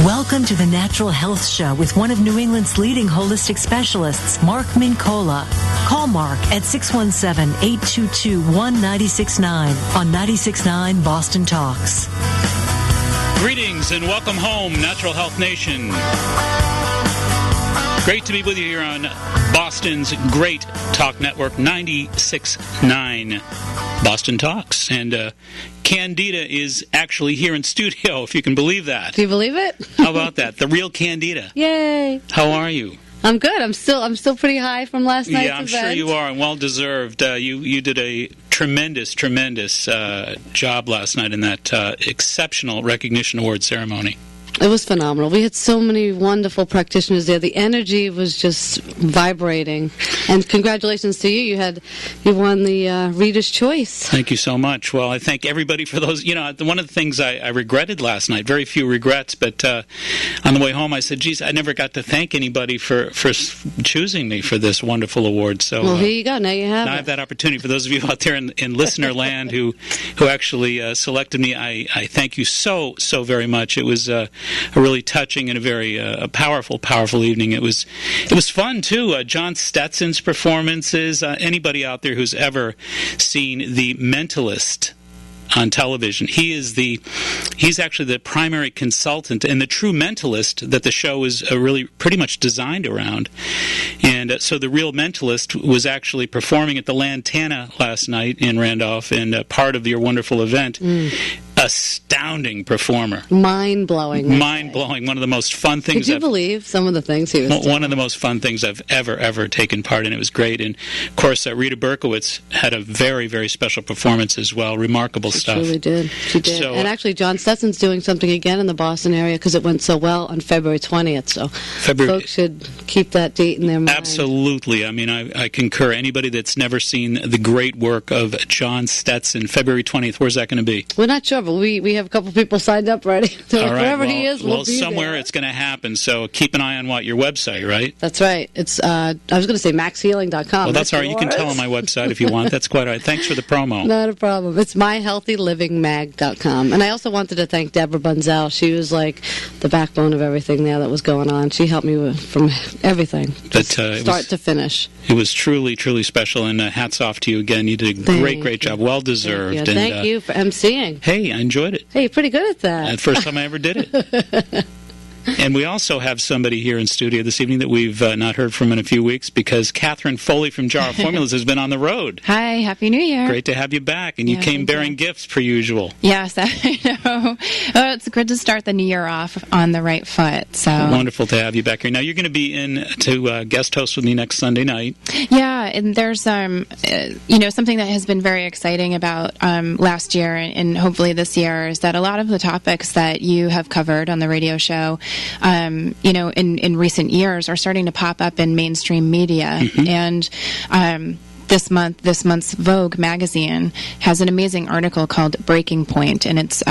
Welcome to the Natural Health Show with one of New England's leading holistic specialists, Mark Mincolla. Call Mark at 617-822-1969 on 96.9 Boston Talks. Greetings and welcome home, Natural Health Nation. Great to be with you here on Boston's great talk network, 96.9 Boston Talks. And Candida is actually here in studio, if you can believe that. Do you believe it? How about that? The real Candida. Yay. How are you? I'm good. I'm still pretty high from last night's event. event. Sure you are, and well-deserved. You did a tremendous job last night in that exceptional recognition award ceremony. It was phenomenal. We had so many wonderful practitioners there. The energy was just vibrating. And congratulations to you. You won the Reader's Choice. Thank you so much. Well, I thank everybody for those. You know, one of the things I regretted last night, very few regrets, but on the way home I said, geez, I never got to thank anybody for choosing me for this wonderful award. So, well, here you go. Now you have it. I have that opportunity. For those of you out there in listener land who actually selected me, I thank you so very much. It was a really touching and a very powerful evening. It was fun too. John Stetson's performances. Anybody out there who's ever seen The Mentalist on television, he's actually the primary consultant and the true mentalist that the show is really pretty much designed around. And so the real mentalist was actually performing at the Lantana last night in Randolph and part of your wonderful event. Astounding performer. Mind-blowing. Mind-blowing. One of the most fun things. Could you believe some of the things he was doing? One of the most fun things I've ever taken part in. It was great. And, of course, Rita Berkowitz had a very special performance as well. Remarkable stuff. She really did. She did. So, and actually, John Stetson's doing something again in the Boston area because it went so well on February 20th. So folks should keep that date in their mind. Absolutely. I mean, I concur. Anybody that's never seen the great work of John Stetson, February 20th, where's that going to be? We're not sure, but we have a couple people signed up ready. So all right, wherever he is, we'll be somewhere there. It's going to happen. So keep an eye on your website, right? That's right. It's I was going to say maxhealing.com. Well, that's all right. You can tell on my website if you want. That's quite all right. Thanks for the promo. Not a problem. It's myhealthylivingmag.com. And I also wanted to thank Deborah Bunzel. She was like the backbone of everything there that was going on. She helped me from everything, start to finish. It was truly special, and hats off to you again. You did a great job. Well deserved. Thank you for emceeing. Hey, I enjoyed it. Hey, you're pretty good at that. The first time I ever did it. And we also have somebody here in studio this evening that we've not heard from in a few weeks because Catherine Foley from Jar of Formulas has been on the road. Hi, Happy New Year. Great to have you back. And you came bearing gifts per usual. Yes, I know. Well, it's good to start the new year off on the right foot. So wonderful to have you back here. Now, you're going to be in to guest host with me next Sunday night. Yeah, and there's something that has been very exciting about last year and hopefully this year is that a lot of the topics that you have covered on the radio show in recent years are starting to pop up in mainstream media. And this month's Vogue magazine has an amazing article called Breaking Point, and it's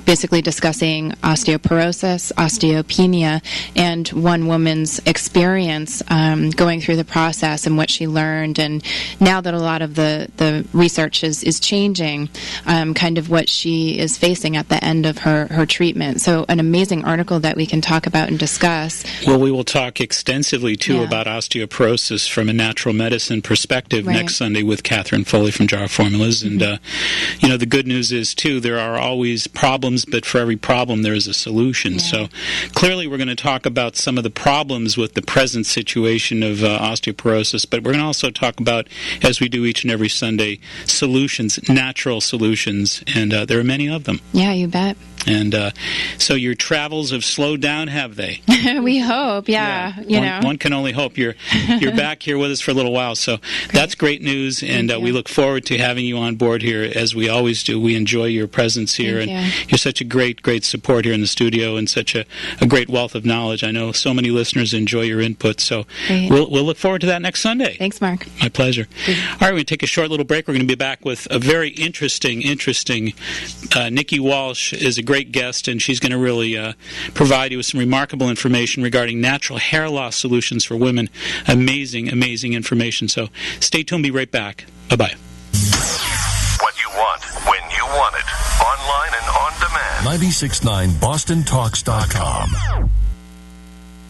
basically discussing osteoporosis, osteopenia, and one woman's experience going through the process and what she learned. And now that a lot of the research is changing, kind of what she is facing at the end of her treatment. So an amazing article that we can talk about and discuss. Well, we will talk extensively, too, about osteoporosis from a natural medicine perspective next Sunday with Catherine Foley from Jar of Formulas. And, the good news is, too, there are always problems, but for every problem there is a solution. So clearly we're going to talk about some of the problems with the present situation of osteoporosis, but we're going to also talk about, as we do each and every Sunday, solutions, natural solutions, and there are many of them. Yeah, you bet. And so your travels have slowed down, have they? We hope, One can only hope. You're back here with us for a little while, so that's great news, and we look forward to having you on board here, as we always do. We enjoy your presence here, you're such a great support here in the studio and such a great wealth of knowledge. I know so many listeners enjoy your input, so we'll look forward to that next Sunday. Thanks, Mark. My pleasure. All right, we're going to take a short little break. We're going to be back with a very interesting Nikki Walsh is a great guest, and she's going to really provide you with some remarkable information regarding natural hair loss solutions for women. Amazing information. So stay tuned. Be right back. Bye-bye. What you want, when you want it. Online and on demand. 969BostonTalks.com.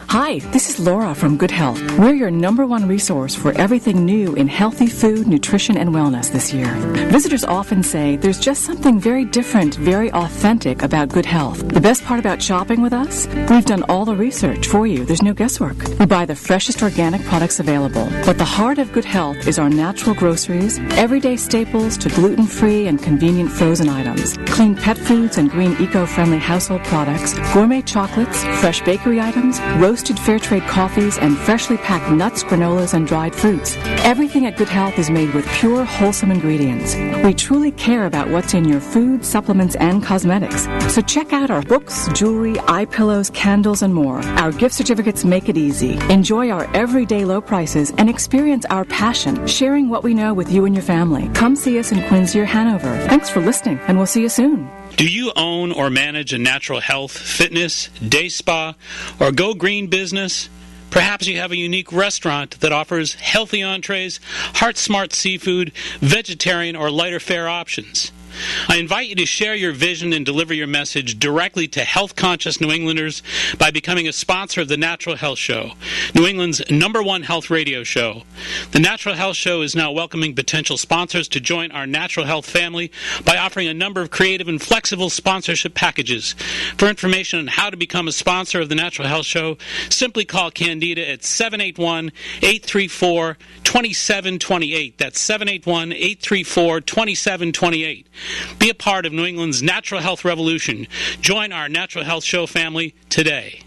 Hi, this is Laura from Good Health. We're your #1 resource for everything new in healthy food, nutrition, and wellness this year. Visitors often say there's just something very different, very authentic about Good Health. The best part about shopping with us? We've done all the research for you. There's no guesswork. We buy the freshest organic products available. But the heart of Good Health is our natural groceries, everyday staples to gluten-free and convenient frozen items, clean pet foods and green eco-friendly household products, gourmet chocolates, fresh bakery items, roasted fair trade coffees, and freshly packed nuts, granolas, and dried fruits. Everything at Good Health is made with pure, wholesome ingredients. We truly care about what's in your food, supplements, and cosmetics. So check out our books, jewelry, eye pillows, candles, and more. Our gift certificates make it easy. Enjoy our everyday low prices and experience our passion, sharing what we know with you and your family. Come see us in Quincy or Hanover. Thanks for listening, and we'll see you soon. Do you own or manage a natural health, fitness, day spa, or go green business? Perhaps you have a unique restaurant that offers healthy entrees, heart-smart seafood, vegetarian or lighter fare options. I invite you to share your vision and deliver your message directly to health-conscious New Englanders by becoming a sponsor of the Natural Health Show, New England's #1 health radio show. The Natural Health Show is now welcoming potential sponsors to join our natural health family by offering a number of creative and flexible sponsorship packages. For information on how to become a sponsor of the Natural Health Show, simply call Candida at 781-834-2728. That's 781-834-2728. Be a part of New England's natural health revolution. Join our Natural Health Show family today.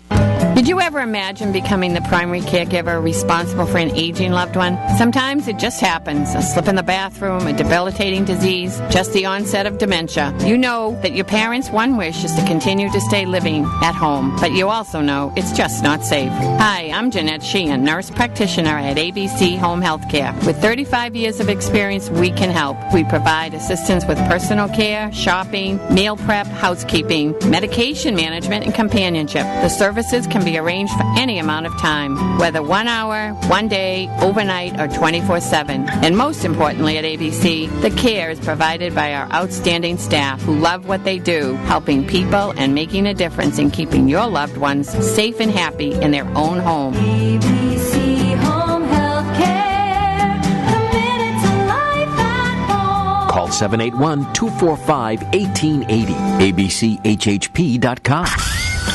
Did you ever imagine becoming the primary caregiver responsible for an aging loved one? Sometimes it just happens. A slip in the bathroom, a debilitating disease, just the onset of dementia. You know that your parents' one wish is to continue to stay living at home, but you also know it's just not safe. Hi, I'm Jeanette Sheehan, nurse practitioner at ABC Home Health Care. With 35 years of experience, we can help. We provide assistance with personal care, shopping, meal prep, housekeeping, medication management, and companionship. The services can be arranged for any amount of time, whether 1 hour, 1 day, overnight, or 24/7. And most importantly at ABC, the care is provided by our outstanding staff who love what they do, helping people and making a difference in keeping your loved ones safe and happy in their own home. ABC Home Health Care, committed to life at home. Call 781-245-1880, abchhp.com.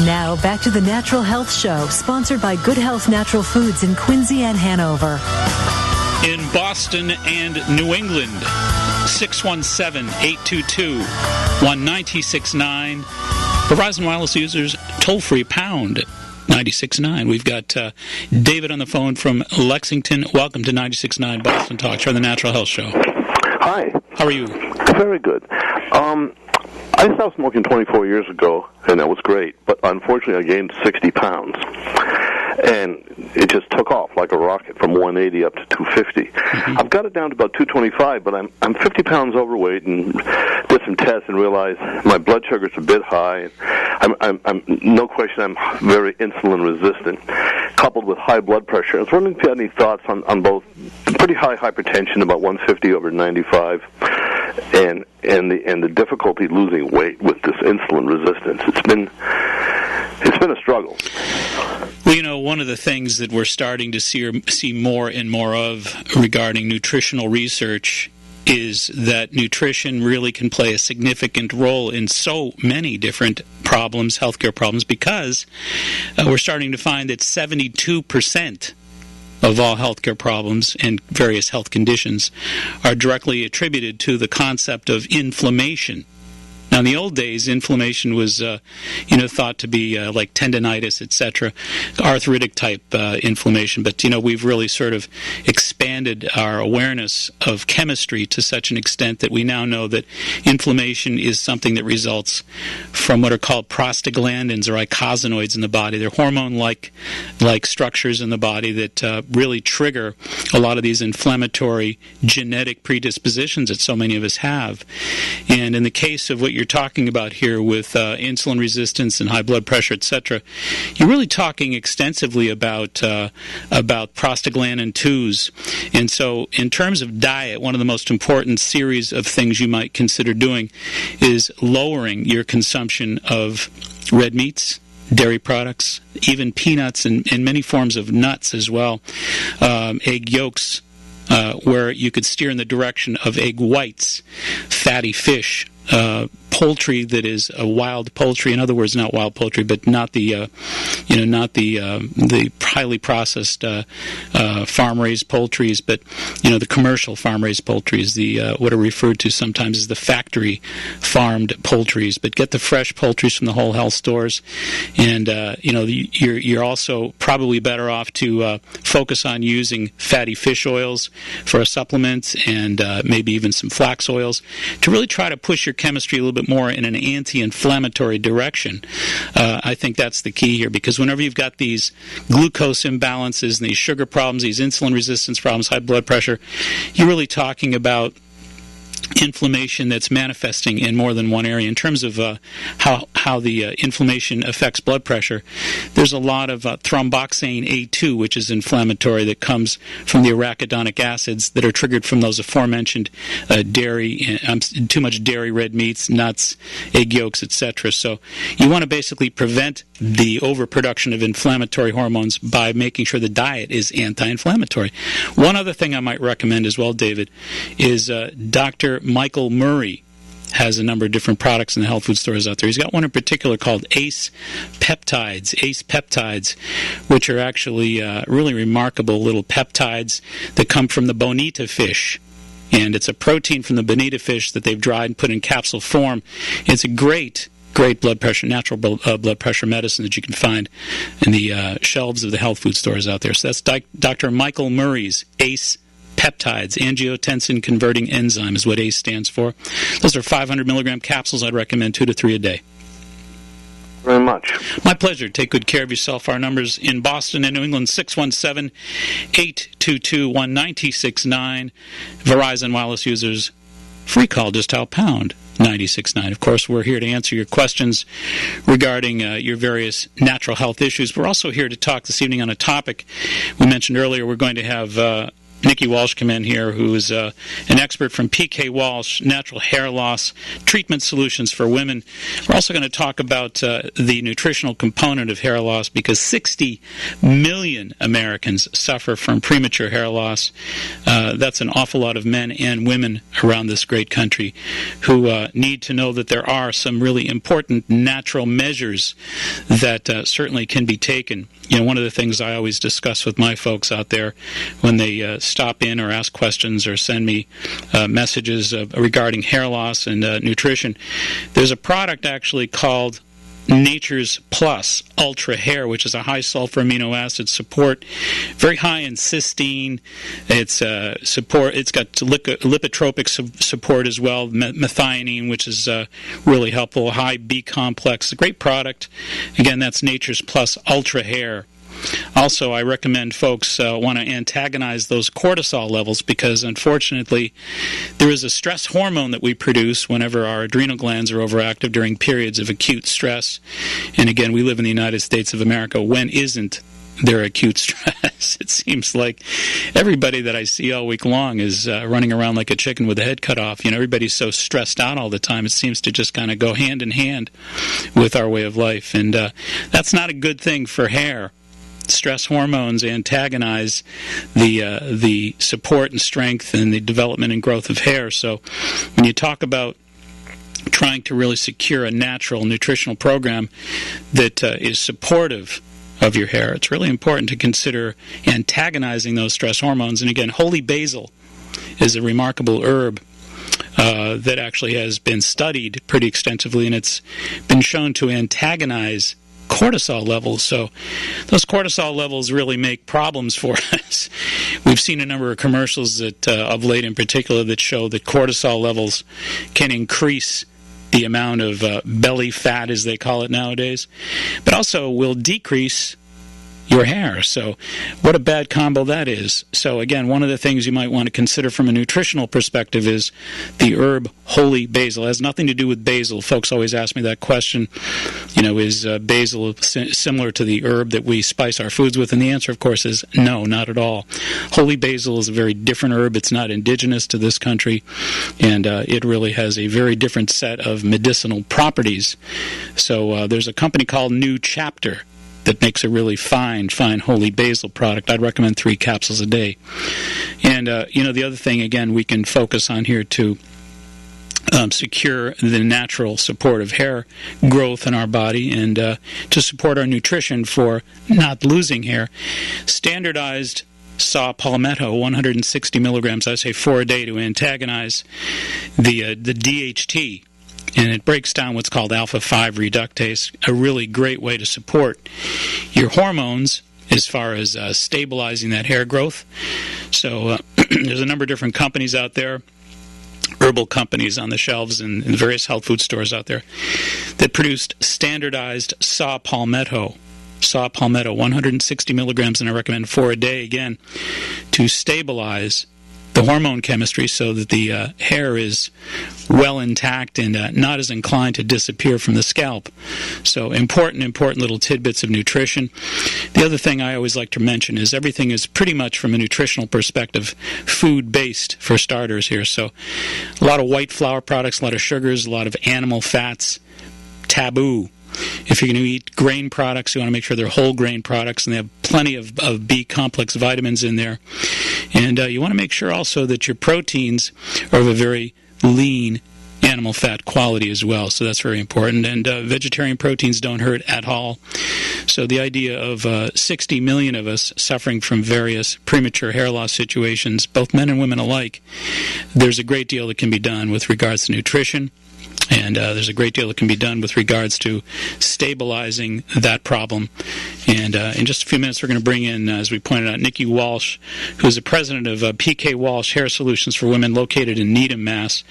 Now, back to the Natural Health Show, sponsored by Good Health Natural Foods in Quincy and Hanover. In Boston and New England, 617-822-1969. Verizon Wireless users, toll-free pound 96.9. We've got David on the phone from Lexington. Welcome to 96.9 Boston Talks on the Natural Health Show. Hi. How are you? Very good. I stopped smoking 24 years ago, and that was great. But unfortunately, I gained 60 pounds. And it just took off like a rocket from 180 up to 250. Mm-hmm. I've got it down to about 225, but I'm 50 pounds overweight, and did some tests and realized my blood sugar's a bit high. I'm no question I'm very insulin resistant, coupled with high blood pressure. I was wondering if you had any thoughts on both pretty high hypertension, about 150 over 95, and the difficulty losing weight with this insulin resistance. It's been a struggle. Well, you know, one of the things that we're starting to see more and more of regarding nutritional research is that nutrition really can play a significant role in so many different problems, healthcare problems, because we're starting to find that 72% of all healthcare problems and various health conditions are directly attributed to the concept of inflammation. Now, in the old days, inflammation was, thought to be like tendinitis, etc., arthritic-type inflammation. But, we've really sort of expanded our awareness of chemistry to such an extent that we now know that inflammation is something that results from what are called prostaglandins or eicosanoids in the body. They're hormone-like structures in the body that really trigger a lot of these inflammatory genetic predispositions that so many of us have. And in the case of what you're talking about here with insulin resistance and high blood pressure, etc., you're really talking extensively about prostaglandin 2s And so in terms of diet, one of the most important series of things you might consider doing is lowering your consumption of red meats, dairy products, even peanuts, and many forms of nuts as well, egg yolks, where you could steer in the direction of egg whites, fatty fish, poultry that is a wild poultry. In other words, not wild poultry, but not the highly processed farm-raised poultries, but the commercial farm-raised poultries, the what are referred to sometimes as the factory-farmed poultries. But get the fresh poultries from the whole health stores, and you're also probably better off to focus on using fatty fish oils for a supplement, and maybe even some flax oils to really try to push your chemistry a little bit more in an anti-inflammatory direction. I think that's the key here, because whenever you've got these glucose imbalances and these sugar problems, these insulin resistance problems, high blood pressure, you're really talking about inflammation that's manifesting in more than one area. In terms of how the inflammation affects blood pressure, there's a lot of thromboxane A2, which is inflammatory, that comes from the arachidonic acids that are triggered from those aforementioned dairy, too much dairy, red meats, nuts, egg yolks, etc. So you want to basically prevent the overproduction of inflammatory hormones by making sure the diet is anti-inflammatory. One other thing I might recommend as well, David, is Dr. Michael Murray has a number of different products in the health food stores out there. He's got one in particular called ACE peptides, which are actually really remarkable little peptides that come from the bonita fish. And it's a protein from the bonita fish that they've dried and put in capsule form. It's a great blood pressure, natural blood pressure medicine that you can find in the shelves of the health food stores out there. So that's Dr. Michael Murray's ACE peptides, angiotensin-converting enzyme is what ACE stands for. Those are 500 milligram capsules. I'd recommend 2 to 3 a day. Very much. My pleasure. Take good care of yourself. Our numbers in Boston and New England, 617-822-1969. Verizon Wireless users, free call, just dial pound 96.9. Of course, we're here to answer your questions regarding your various natural health issues. We're also here to talk this evening on a topic we mentioned earlier. We're going to have Nikki Walsh come in here, who is an expert from PK Walsh, Natural Hair Loss Treatment Solutions for Women. We're also going to talk about the nutritional component of hair loss, because 60 million Americans suffer from premature hair loss. That's an awful lot of men and women around this great country who need to know that there are some really important natural measures that certainly can be taken. One of the things I always discuss with my folks out there when they stop in or ask questions or send me messages regarding hair loss and nutrition, there's a product actually called Nature's Plus Ultra Hair, which is a high sulfur amino acid support, very high in cysteine. It's got lipotropic support as well, methionine, which is really helpful, high B complex. A great product. Again, that's Nature's Plus Ultra Hair. Also, I recommend folks want to antagonize those cortisol levels, because unfortunately there is a stress hormone that we produce whenever our adrenal glands are overactive during periods of acute stress. And again, we live in the United States of America. When isn't there acute stress? It seems like everybody that I see all week long is running around like a chicken with the head cut off. Everybody's so stressed out all the time. It seems to just kind of go hand in hand with our way of life. And that's not a good thing for hair. Stress hormones antagonize the support and strength and the development and growth of hair. So when you talk about trying to really secure a natural nutritional program that is supportive of your hair, it's really important to consider antagonizing those stress hormones. And again, holy basil is a remarkable herb that actually has been studied pretty extensively, and it's been shown to antagonize cortisol levels. So those cortisol levels really make problems for us. We've seen a number of commercials that of late in particular that show that cortisol levels can increase the amount of belly fat, as they call it nowadays, but also will decrease your hair. So what a bad combo that is. So again, one of the things you might want to consider from a nutritional perspective is the herb holy basil. It has nothing to do with basil. Folks always ask me that question, is basil similar to the herb that we spice our foods with? And the answer, of course, is no, not at all. Holy basil is a very different herb. It's not indigenous to this country, and it really has a very different set of medicinal properties. So there's a company called New Chapter that makes a really fine holy basil product. I'd recommend 3 capsules a day. And, the other thing, again, we can focus on here to secure the natural support of hair growth in our body and to support our nutrition for not losing hair. Standardized saw palmetto, 160 milligrams, I say 4 a day, to antagonize the DHT. And it breaks down what's called alpha-5 reductase, a really great way to support your hormones as far as stabilizing that hair growth. So there's a number of different companies out there, herbal companies on the shelves in various health food stores out there, that produced standardized saw palmetto, 160 milligrams, and I recommend 4 a day, again, to stabilize the hormone chemistry so that the hair is well intact and not as inclined to disappear from the scalp. So important little tidbits of nutrition. The other thing I always like to mention is everything is pretty much, from a nutritional perspective, food-based for starters here. So a lot of white flour products, a lot of sugars, a lot of animal fats, taboo. If you're going to eat grain products, you want to make sure they're whole grain products, and they have plenty of B-complex vitamins in there. And you want to make sure also that your proteins are of a very lean animal fat quality as well, so that's very important. And vegetarian proteins don't hurt at all. So the idea of 60 million of us suffering from various premature hair loss situations, both men and women alike, there's a great deal that can be done with regards to nutrition. And there's a great deal that can be done with regards to stabilizing that problem. And in just a few minutes, we're going to bring in, as we pointed out, Nikki Walsh, who is the president of PK Walsh Hair Solutions for Women, located in Needham, Mass.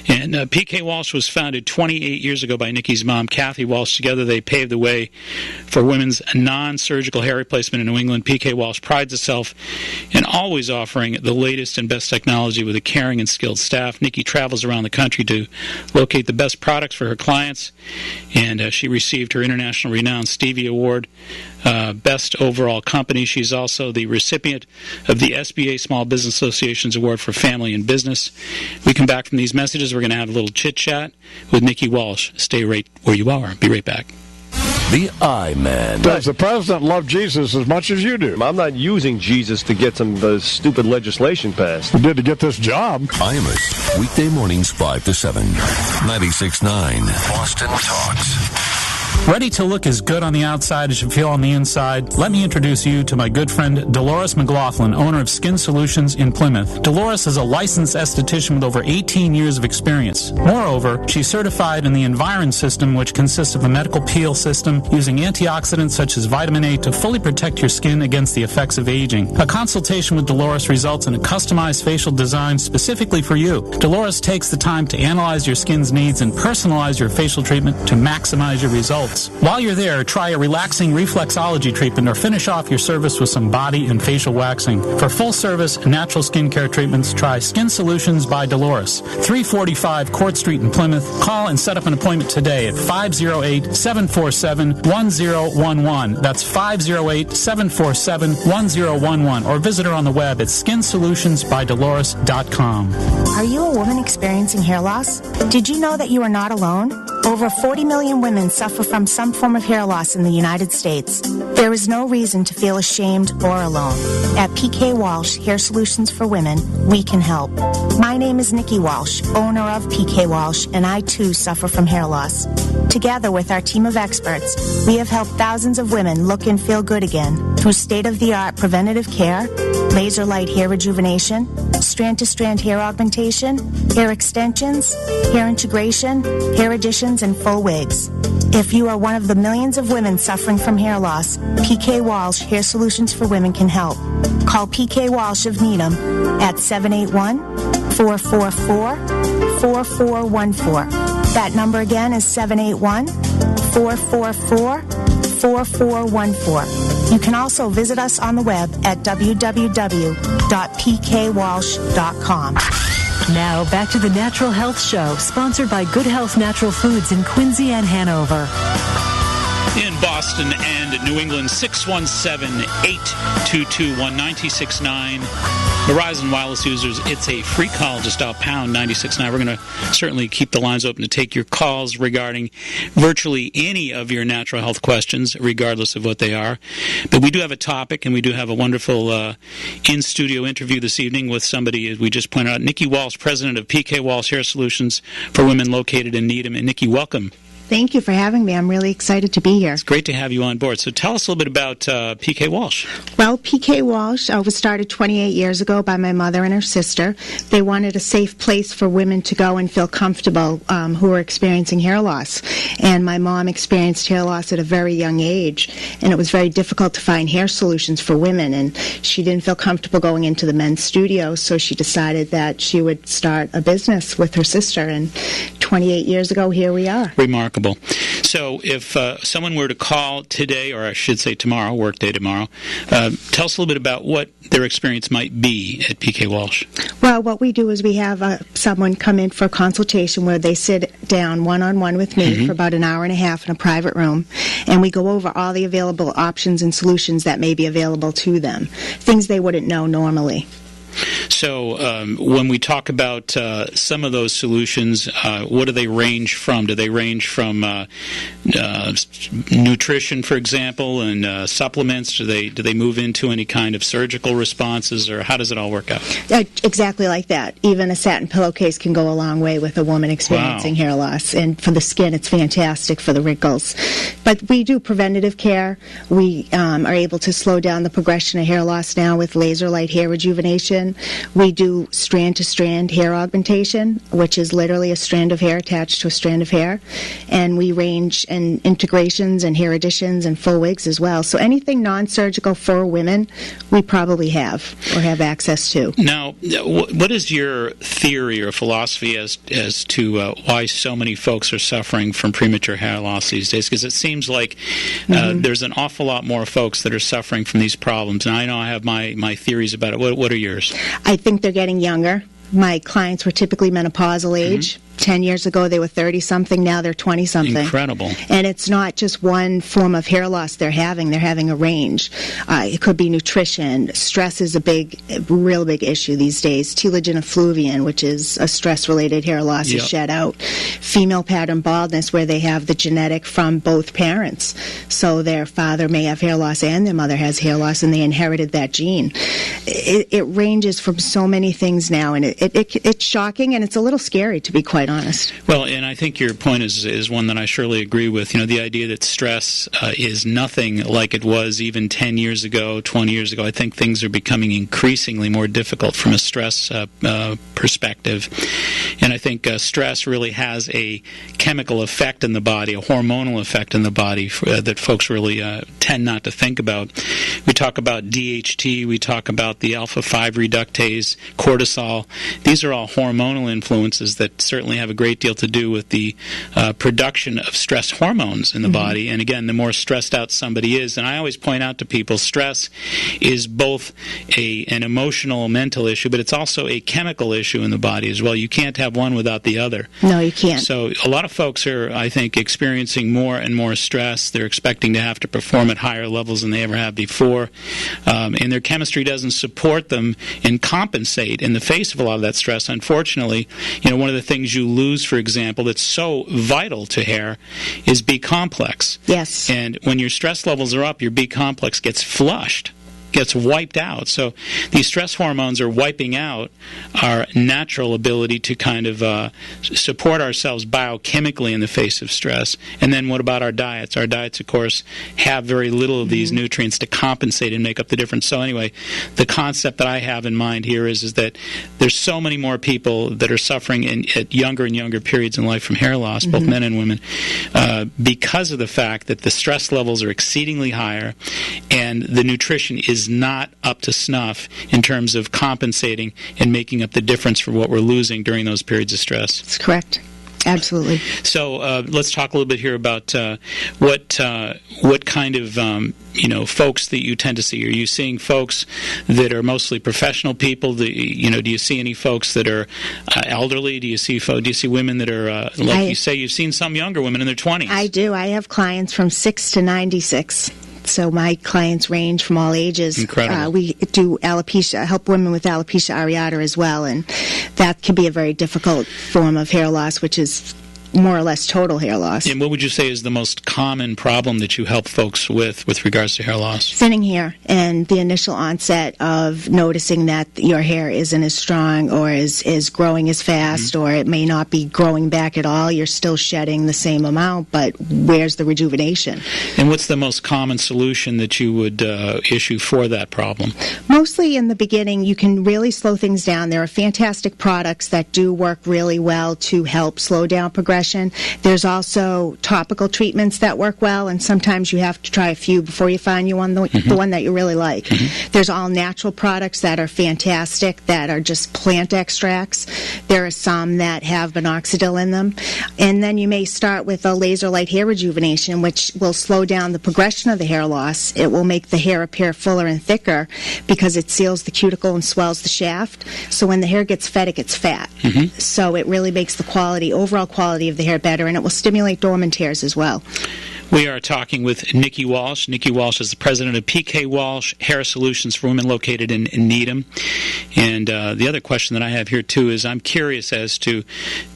And PK Walsh was founded 28 years ago by Nikki's mom, Kathy Walsh. Together, they paved the way for women's non-surgical hair replacement in New England. PK Walsh prides itself in always offering the latest and best technology with a caring and skilled staff. Nikki travels around the country to locate the best products for her clients, and she received her international renowned Stevie Award, Best Overall Company. She's also the recipient of the SBA Small Business Association's Award for Family and Business. We come back from these messages. We're going to have a little chit-chat with Nikki Walsh. Stay right where you are. Be right back. The I-Man. Does the president love Jesus as much as you do? I'm not using Jesus to get some stupid legislation passed. You did to get this job. Imus, weekday mornings 5 to 7. 96.9 Boston Talks. Ready to look as good on the outside as you feel on the inside? Let me introduce you to my good friend Dolores McLaughlin, owner of Skin Solutions in Plymouth. Dolores is a licensed esthetician with over 18 years of experience. Moreover, she's certified in the Environ system, which consists of a medical peel system using antioxidants such as vitamin A to fully protect your skin against the effects of aging. A consultation with Dolores results in a customized facial design specifically for you. Dolores takes the time to analyze your skin's needs and personalize your facial treatment to maximize your results. While you're there, try a relaxing reflexology treatment or finish off your service with some body and facial waxing. For full-service natural skincare treatments, try Skin Solutions by Dolores, 345 Court Street in Plymouth. Call and set up an appointment today at 508-747-1011. That's 508-747-1011. Or visit her on the web at skinsolutionsbydolores.com. Are you a woman experiencing hair loss? Did you know that you are not alone? Over 40 million women suffer from some form of hair loss in the United States. There is no reason to feel ashamed or alone. At PK Walsh Hair Solutions for Women, we can help. My name is Nikki Walsh, owner of PK Walsh, and I too suffer from hair loss. Together with our team of experts, we have helped thousands of women look and feel good again through state-of-the-art preventative care, laser light hair rejuvenation, strand-to-strand hair augmentation, hair extensions, hair integration, hair additions, and full wigs. If you are one of the millions of women suffering from hair loss, PK Walsh Hair Solutions for Women can help. Call PK Walsh of Needham at 781-444-4414. That number again is 781-444-4414. You can also visit us on the web at www.pkwalsh.com. Now back to the Natural Health Show, sponsored by Good Health Natural Foods in Quincy and Hanover. In Boston and New England, 617-822-1969. Verizon Wireless users, it's a free call. Just dial pound 96.9. We're going to certainly keep the lines open to take your calls regarding virtually any of your natural health questions, regardless of what they are. But we do have a topic, and we do have a wonderful in-studio interview this evening with somebody, as we just pointed out, Nikki Walsh, president of PK Walsh Hair Solutions for Women located in Needham. And Nikki, welcome. Thank you for having me. I'm really excited to be here. It's great to have you on board. So tell us a little bit about PK Walsh. Well, PK Walsh was started 28 years ago by my mother and her sister. They wanted a safe place for women to go and feel comfortable who were experiencing hair loss. And my mom experienced hair loss at a very young age, and it was very difficult to find hair solutions for women. And she didn't feel comfortable going into the men's studio, so she decided that she would start a business with her sister. And 28 years ago, here we are. Remarkable. So if someone were to call today, or I should say tomorrow, workday tomorrow, tell us a little bit about what their experience might be at PK Walsh. Well, what we do is we have someone come in for a consultation where they sit down one-on-one with me for about an hour and a half in a private room, and we go over all the available options and solutions that may be available to them, things they wouldn't know normally. So when we talk about some of those solutions, what do they range from? Do they range from nutrition, for example, and supplements? Do they move into any kind of surgical responses, or how does it all work out? Exactly like that. Even a satin pillowcase can go a long way with a woman experiencing hair loss. And for the skin, it's fantastic for the wrinkles. But we do preventative care. We are able to slow down the progression of hair loss now with laser light hair rejuvenation. We do strand-to-strand hair augmentation, which is literally a strand of hair attached to a strand of hair. And we range in integrations and hair additions and full wigs as well. So anything non-surgical for women, we probably have or have access to. Now, what is your theory or philosophy as to why so many folks are suffering from premature hair loss these days? Because it seems like there's an awful lot more folks that are suffering from these problems. And I know I have my theories about it. What are yours? I think they're getting younger. My clients were typically menopausal age. 10 years ago, they were 30-something. Now they're 20-something. Incredible. And it's not just one form of hair loss they're having. They're having a range. It could be nutrition. Stress is a real big issue these days. Telogen effluvium, which is a stress-related hair loss, is shed out. Female pattern baldness, where they have the genetic from both parents. So their father may have hair loss and their mother has hair loss, and they inherited that gene. It ranges from so many things now, and it's shocking, and it's a little scary, to be quite honest. Well, and I think your point is one that I surely agree with. You know, the idea that stress is nothing like it was even 10 years ago, 20 years ago. I think things are becoming increasingly more difficult from a stress perspective. And I think stress really has a chemical effect in the body, a hormonal effect in the body that folks really tend not to think about. We talk about DHT, we talk about the alpha-5 reductase, cortisol. These are all hormonal influences that certainly have a great deal to do with the production of stress hormones in the body. And again, the more stressed out somebody is, and I always point out to people, stress is both an emotional, mental issue, but it's also a chemical issue in the body as well. You can't have one without the other. No, you can't. So a lot of folks are, I think, experiencing more and more stress. They're expecting to have to perform at higher levels than they ever have before. And their chemistry doesn't support them and compensate in the face of a lot of that stress. Unfortunately, you know, one of the things you lose, for example, that's so vital to hair is B-complex. Yes. And when your stress levels are up, your B-complex gets flushed, gets wiped out. So these stress hormones are wiping out our natural ability to kind of support ourselves biochemically in the face of stress. And then what about our diets? Our diets, of course, have very little of these nutrients to compensate and make up the difference. So anyway, the concept that I have in mind here is that there's so many more people that are suffering at younger and younger periods in life from hair loss, both men and women, because of the fact that the stress levels are exceedingly higher and the nutrition is not up to snuff in terms of compensating and making up the difference for what we're losing during those periods of stress. That's correct. Absolutely. So let's talk a little bit here about what kind of folks that you tend to see. Are you seeing folks that are mostly professional people? Do you see any folks that are elderly? Do you see women that are you say you've seen some younger women in their 20s? I do. I have clients from 6 to 96. So my clients range from all ages. Incredible. We do alopecia, help women with alopecia areata as well, and that can be a very difficult form of hair loss, which is more or less total hair loss. And what would you say is the most common problem that you help folks with regards to hair loss? Thinning hair and the initial onset of noticing that your hair isn't as strong or is growing as fast, or it may not be growing back at all. You're still shedding the same amount, but where's the rejuvenation? And what's the most common solution that you would issue for that problem? Mostly in the beginning, you can really slow things down. There are fantastic products that do work really well to help slow down progression. There's also topical treatments that work well, and sometimes you have to try a few before you find the one that you really like. There's all natural products that are fantastic, that are just plant extracts. There are some that have minoxidil in them. And then you may start with a laser light hair rejuvenation, which will slow down the progression of the hair loss. It will make the hair appear fuller and thicker because it seals the cuticle and swells the shaft. So when the hair gets fed, it gets fat. So it really makes the overall quality of the hair better, and it will stimulate dormant hairs as well. We are talking with Nikki Walsh. Nikki Walsh is the president of PK Walsh Hair Solutions for Women located in Needham. And the other question that I have here, too, is I'm curious as to,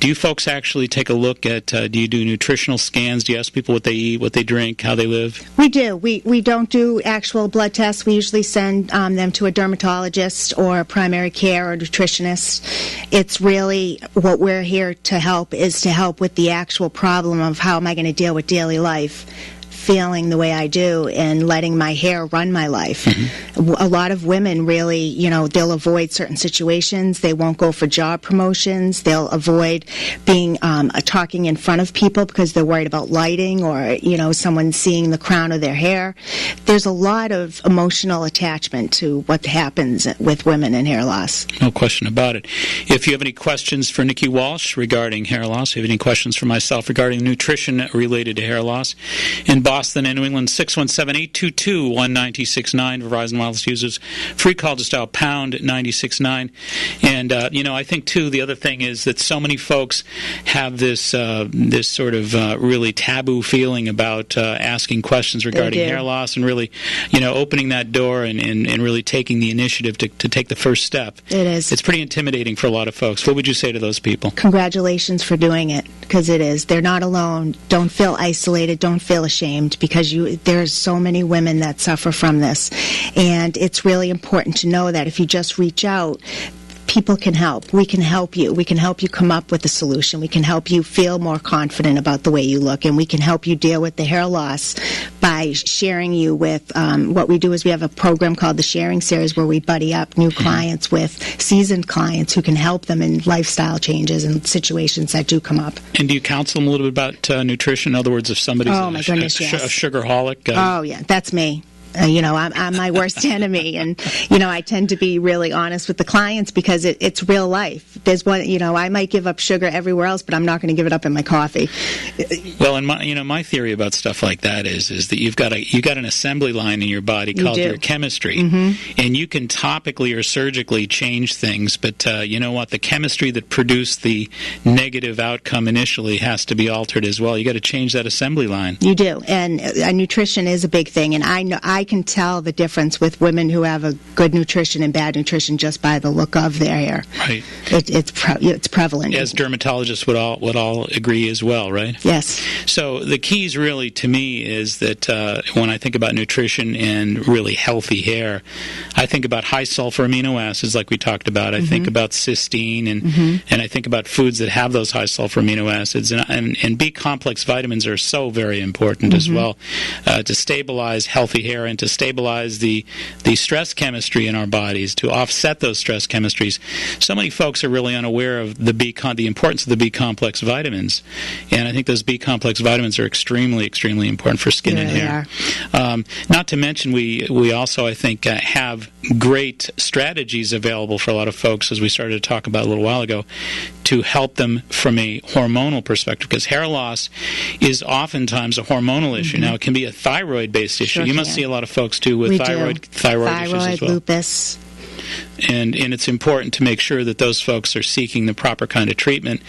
do you folks actually take a look at, do you do nutritional scans? Do you ask people what they eat, what they drink, how they live? We do. We don't do actual blood tests. We usually send them to a dermatologist or a primary care or nutritionist. It's really what we're here to help is to help with the actual problem of how am I going to deal with daily life, feeling the way I do, and letting my hair run my life. A lot of women really, they'll avoid certain situations. They won't go for job promotions. They'll avoid being talking in front of people because they're worried about lighting or, someone seeing the crown of their hair. There's a lot of emotional attachment to what happens with women and hair loss. No question about it. If you have any questions for Nikki Walsh regarding hair loss, if you have any questions for myself regarding nutrition related to hair loss, in Boston and New England, 617-822-1969. Verizon Wireless users, free call just dial pound 969. And I think too the other thing is that so many folks have this sort of really taboo feeling about asking questions regarding hair loss, and really opening that door and really taking the initiative to take the first step. It is. It's pretty intimidating for a lot of folks. What would you say to those people? Congratulations for doing it, because it is. They're not alone. Don't feel isolated. Don't feel ashamed, because there's so many women that suffer from this. And it's really important to know that if you just reach out, people can help. We can help you. We can help you come up with a solution. We can help you feel more confident about the way you look, and we can help you deal with the hair loss by sharing you with, what we do is we have a program called the Sharing Series where we buddy up new clients with seasoned clients who can help them in lifestyle changes and situations that do come up. And do you counsel them a little bit about nutrition? In other words, if somebody's a sugarholic? Oh, yeah, that's me. I'm my worst enemy, and I tend to be really honest with the clients because it's real life. There's one, I might give up sugar everywhere else, but I'm not going to give it up in my coffee. Well, and my theory about stuff like that is that you've got an assembly line in your body called your chemistry, and you can topically or surgically change things, but you know what? The chemistry that produced the negative outcome initially has to be altered as well. You got to change that assembly line. You do, and nutrition is a big thing, and I can tell the difference with women who have a good nutrition and bad nutrition just by the look of their hair. Right. It's prevalent. As dermatologists would all agree as well, right? Yes. So the keys really to me is that when I think about nutrition and really healthy hair, I think about high sulfur amino acids like we talked about. I think about cysteine and I think about foods that have those high sulfur amino acids, and B complex vitamins are so very important as well to stabilize healthy hair and to stabilize the stress chemistry in our bodies, to offset those stress chemistries. So many folks are really unaware of the importance of the B complex vitamins, and I think those B complex vitamins are extremely, extremely important for skin and hair. Not to mention, we also, I think, have great strategies available for a lot of folks, as we started to talk about a little while ago, to help them from a hormonal perspective, because hair loss is oftentimes a hormonal issue. Now, it can be a thyroid-based issue. Sure you must can. see a lot of folks, too, with We thyroid issues as well. Lupus. And it's important to make sure that those folks are seeking the proper kind of treatment,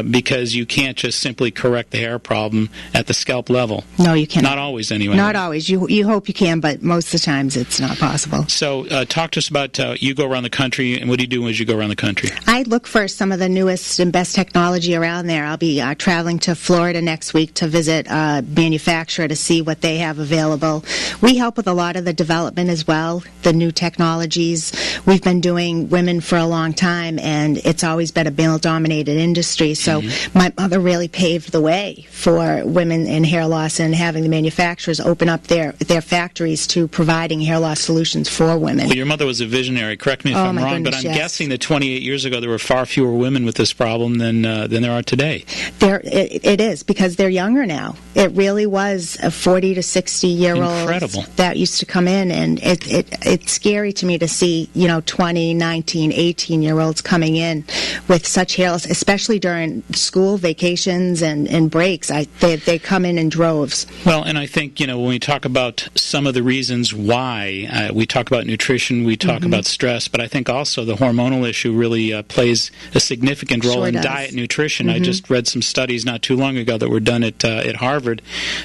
because you can't just simply correct the hair problem at the scalp level. No, you can't. Not always, anyway. Not always. You hope you can, but most of the times it's not possible. So talk to us about, you go around the country, and what do you do as you go around the country? I look for some of the newest and best technology around there. I'll be traveling to Florida next week to visit a manufacturer to see what they have available. We help with a lot of the development as well, the new technologies. We've been doing women for a long time, and it's always been a male-dominated industry. So my mother really paved the way for women in hair loss, and having the manufacturers open up their factories to providing hair loss solutions for women. Well, your mother was a visionary. Correct me if I'm wrong, but I'm guessing that 28 years ago there were far fewer women with this problem than there are today. It is, because they're younger now. It really was a 40 to 60-year-olds that used to come in, and it's scary to me to see 20, 19, 18-year-olds coming in with such hair loss, especially during school vacations and breaks. They come in droves. Well, and I think, when we talk about some of the reasons why, we talk about nutrition, we talk about stress, but I think also the hormonal issue really plays a significant role in diet and nutrition. I just read some studies not too long ago that were done at Harvard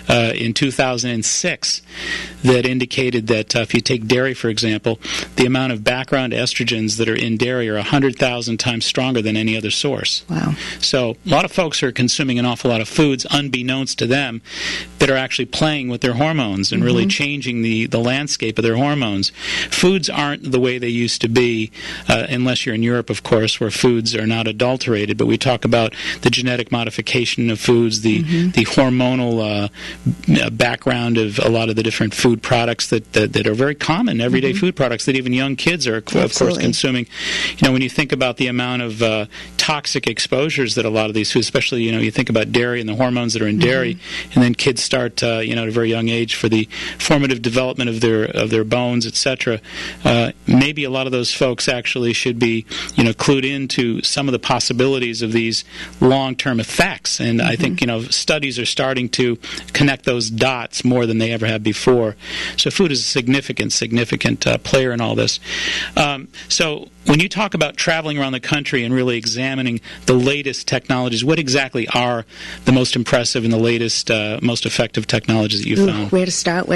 in 2006 that indicated that if you take dairy, for example, the amount of background estrogens that are in dairy are 100,000 times stronger than any other source. Wow. So a lot of folks are consuming an awful lot of foods, unbeknownst to them, that are actually playing with their hormones and really changing the landscape of their hormones. Foods aren't the way they used to be, unless you're in Europe, of course, where foods are not adulterated. But we talk about the genetic modification of foods, the hormonal background of a lot of the different food products that are very common, everyday food products that even young kids are, of course, consuming. When you think about the amount of toxic exposures that a lot of these foods, especially, you think about dairy and the hormones that are in dairy, and then kids start, at a very young age for the formative development of their bones, etc. Maybe a lot of those folks actually should be, clued into some of the possibilities of these long-term effects. And I think, studies are starting to connect those dots more than they ever have before. So food is a significant player in all this. So when you talk about traveling around the country and really examining the latest technologies, what exactly are the most impressive and the latest, most effective technologies that you've found? Where to start?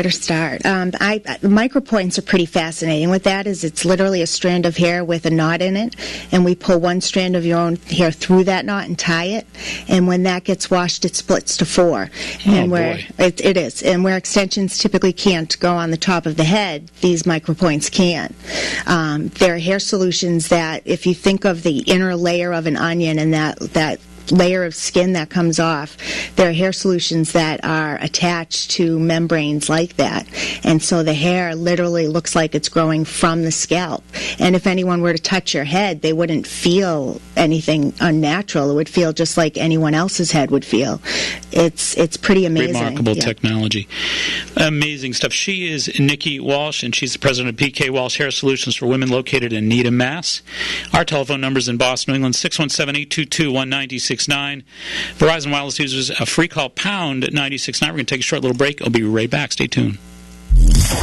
Micropoints are pretty fascinating. What that is, it's literally a strand of hair with a knot in it, and we pull one strand of your own hair through that knot and tie it, and when that gets washed, it splits to four. And it is. And where extensions typically can't go on the top of the head, these micropoints can. There are hair solutions that, if you think of the inner layer of an onion and that layer of skin that comes off, there are hair solutions that are attached to membranes like that, and so the hair literally looks like it's growing from the scalp. And if anyone were to touch your head, they wouldn't feel anything unnatural. It would feel just like anyone else's head would feel. It's pretty amazing. Remarkable technology. Amazing stuff. She is Nikki Walsh, and she's the president of PK Walsh Hair Solutions for Women, located in Needham, Mass. Our telephone numbers in Boston, New England, 617-822-1969. Verizon Wireless users a free call pound at 96.9. We're going to take a short little break. I'll be right back. Stay tuned.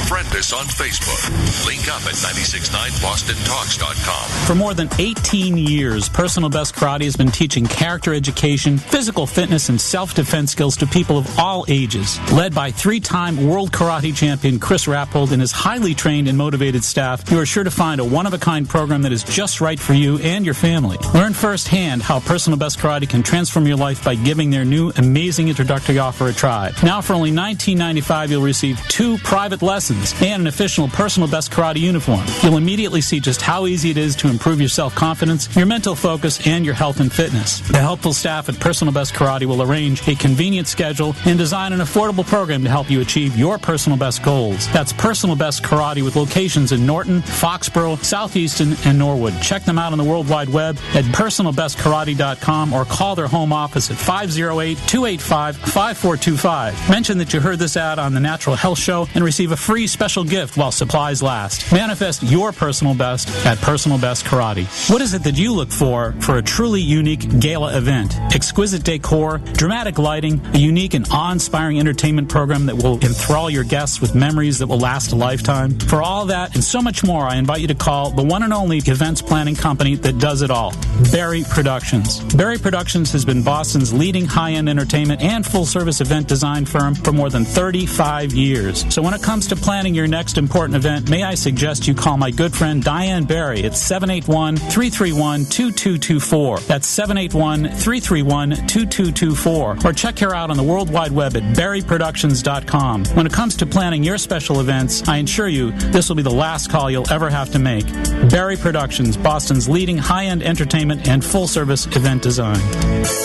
Friend us on Facebook. Link up at 969bostontalks.com. For more than 18 years, Personal Best Karate has been teaching character education, physical fitness, and self-defense skills to people of all ages. Led by 3-time world karate champion Chris Rappold and his highly trained and motivated staff, you are sure to find a one-of-a-kind program that is just right for you and your family. Learn firsthand how Personal Best Karate can transform your life by giving their new amazing introductory offer a try. Now, for only $19.95, you'll receive 2 private lessons and an official Personal Best Karate uniform. You'll immediately see just how easy it is to improve your self-confidence, your mental focus, and your health and fitness. The helpful staff at Personal Best Karate will arrange a convenient schedule and design an affordable program to help you achieve your personal best goals. That's Personal Best Karate with locations in Norton, Foxborough, Southeastern, and Norwood. Check them out on the World Wide Web at personalbestkarate.com or call their home office at 508-285-5425. Mention that you heard this ad on the Natural Health Show and receive a free free special gift while supplies last. Manifest your personal best at Personal Best Karate. What is it that you look for a truly unique gala event? Exquisite decor, dramatic lighting, a unique and awe-inspiring entertainment program that will enthrall your guests with memories that will last a lifetime. For all that and so much more, I invite you to call the one and only events planning company that does it all, Berry Productions. Berry Productions has been Boston's leading high-end entertainment and full-service event design firm for more than 35 years. So when it comes to planning your next important event, may I suggest you call my good friend Diane Berry at 781-331-2224. That's 781-331-2224. Or check her out on the World Wide Web at berryproductions.com. When it comes to planning your special events, I assure you this will be the last call you'll ever have to make. Berry Productions, Boston's leading high-end entertainment and full-service event design.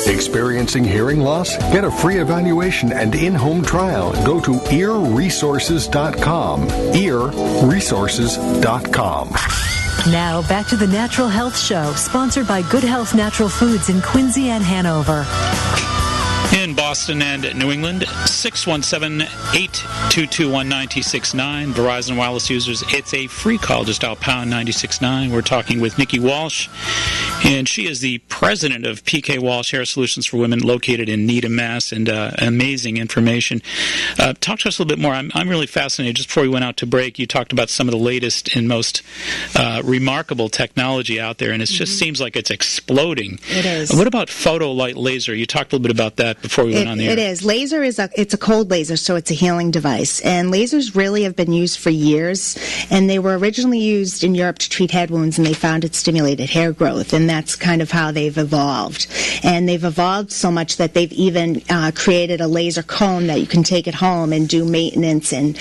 Experiencing hearing loss? Get a free evaluation and in-home trial. Go to earresources.com. earresources.com. Now back to the Natural Health Show, sponsored by Good Health Natural Foods in Quincy and Hanover. In Boston and New England, 617-822-1969. Verizon Wireless users, it's a free call. Just dial pound 96.9. We're talking with Nikki Walsh, and she is the president of PK Walsh Hair Solutions for Women, located in Needham, Mass. And amazing information. Talk to us a little bit more. I'm really fascinated. Just before we went out to break, you talked about some of the latest and most remarkable technology out there, and it just seems like it's exploding. It is. What about photolight laser? You talked a little bit about that before we went on the air. It is. Laser it's a cold laser, so it's a healing device. And lasers really have been used for years, and they were originally used in Europe to treat head wounds, and they found it stimulated hair growth, and that's kind of how they've evolved. And they've evolved so much that they've even created a laser comb that you can take at home and do maintenance and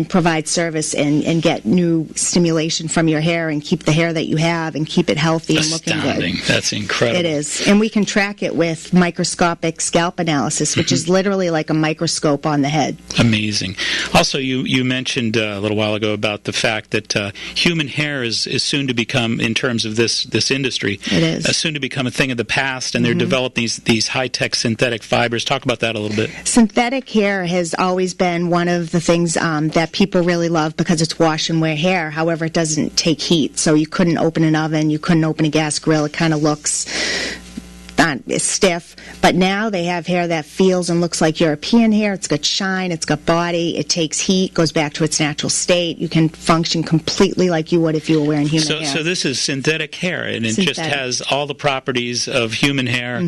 provide service and get new stimulation from your hair and keep the hair that you have and keep it healthy and looking good. That's incredible. It is. And we can track it with microscopic scalp analysis, which is literally like a microscope on the head. Amazing. Also, you mentioned a little while ago about the fact that human hair is soon to become, in terms of this industry, it is soon to become a thing of the past, and they're developing these high-tech synthetic fibers. Talk about that a little bit. Synthetic hair has always been one of the things that people really love because it's wash and wear hair. However, it doesn't take heat, so you couldn't open an oven, you couldn't open a gas grill. It kind of looks stiff, but now they have hair that feels and looks like European hair. It's got shine, it's got body, it takes heat, goes back to its natural state. You can function completely like you would if you were wearing human hair. So this is synthetic hair, and it just has all the properties of human hair,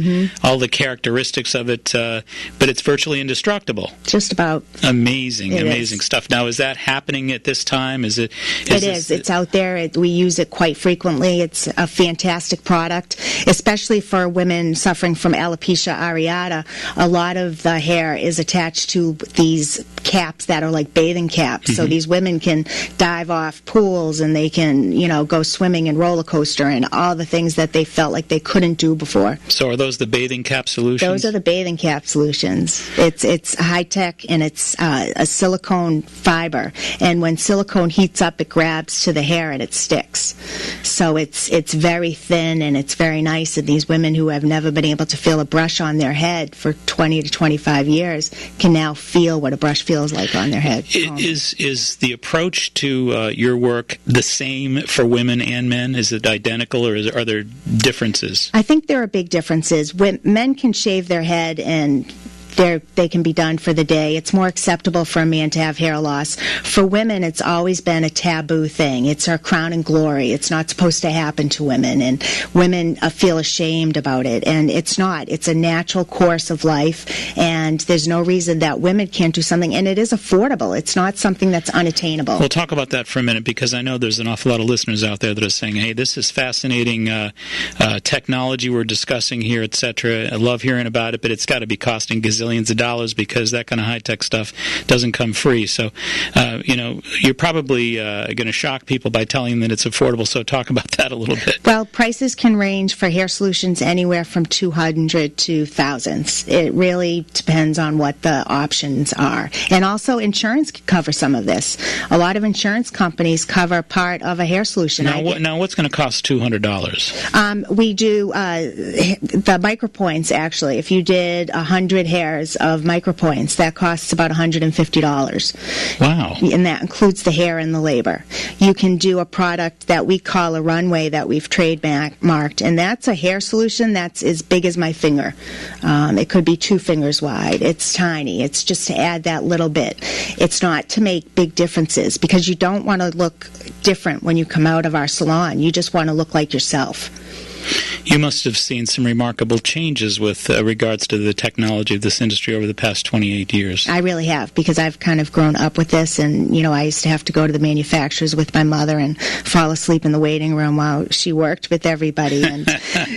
all the characteristics of it, but it's virtually indestructible. Just about. Amazing stuff. Now, is that happening at this time? It is. It's out there. We use it quite frequently. It's a fantastic product, especially for women suffering from alopecia areata. A lot of the hair is attached to these caps that are like bathing caps. So these women can dive off pools, and they can, go swimming and roller coaster and all the things that they felt like they couldn't do before. So are those the bathing cap solutions? Those are the bathing cap solutions. It's high tech, and it's a silicone fiber. And when silicone heats up, it grabs to the hair and it sticks. So it's very thin and it's very nice. And these women who have never been able to feel a brush on their head for 20 to 25 years can now feel what a brush feels like on their head. Is the approach to your work the same for women and men? Is it identical, or are there differences? I think there are big differences. When men can shave their head and they can be done for the day. It's more acceptable for a man to have hair loss. For women, it's always been a taboo thing. It's our crown and glory. It's not supposed to happen to women, and women feel ashamed about it. And it's not. It's a natural course of life, and there's no reason that women can't do something. And it is affordable. It's not something that's unattainable. We'll talk about that for a minute, because I know there's an awful lot of listeners out there that are saying, hey, this is fascinating technology we're discussing here, etc. I love hearing about it, but it's got to be costing gazillions of dollars, because that kind of high-tech stuff doesn't come free. So, you're probably going to shock people by telling them that it's affordable, so talk about that a little bit. Well, prices can range for hair solutions anywhere from $200 to thousands. It really depends on what the options are. And also, insurance can cover some of this. A lot of insurance companies cover part of a hair solution. Now what's going to cost $200? We do the micropoints, actually. If you did 100 hairs pairs of micropoints. That costs about $150. Wow. And that includes the hair and the labor. You can do a product that we call a runway that we've trademarked, and that's a hair solution that's as big as my finger. It could be 2 fingers wide. It's tiny. It's just to add that little bit. It's not to make big differences, because you don't want to look different when you come out of our salon. You just want to look like yourself. You must have seen some remarkable changes with regards to the technology of this industry over the past 28 years. I really have, because I've kind of grown up with this, and, I used to have to go to the manufacturers with my mother and fall asleep in the waiting room while she worked with everybody. And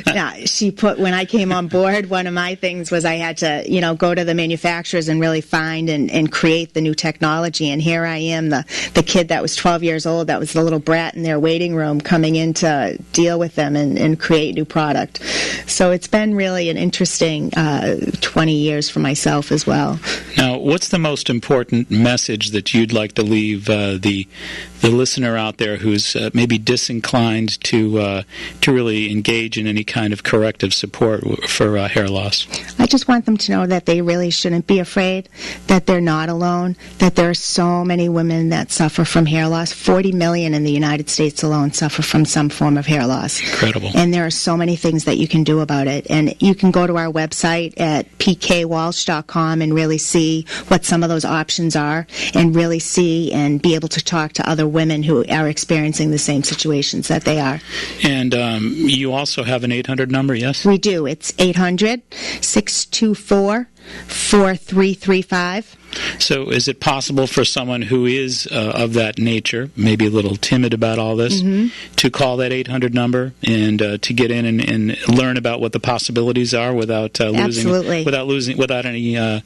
when I came on board, one of my things was I had to, go to the manufacturers and really find and create the new technology. And here I am, the kid that was 12 years old, that was the little brat in their waiting room, coming in to deal with them and create new product. So it's been really an interesting 20 years for myself as well. Now, what's the most important message that you'd like to leave the listener out there who's maybe disinclined to really engage in any kind of corrective support for hair loss? I just want them to know that they really shouldn't be afraid, that they're not alone, that there are so many women that suffer from hair loss. 40 million in the United States alone suffer from some form of hair loss. Incredible. And there are so many things that you can do about it. And you can go to our website at pkwalsh.com and really see what some of those options are, and really see and be able to talk to other women who are experiencing the same situations that they are. And you also have an 800 number, yes? We do. It's 800-624-4335. So is it possible for someone who is of that nature, maybe a little timid about all this, to call that 800 number and to get in and learn about what the possibilities are without without any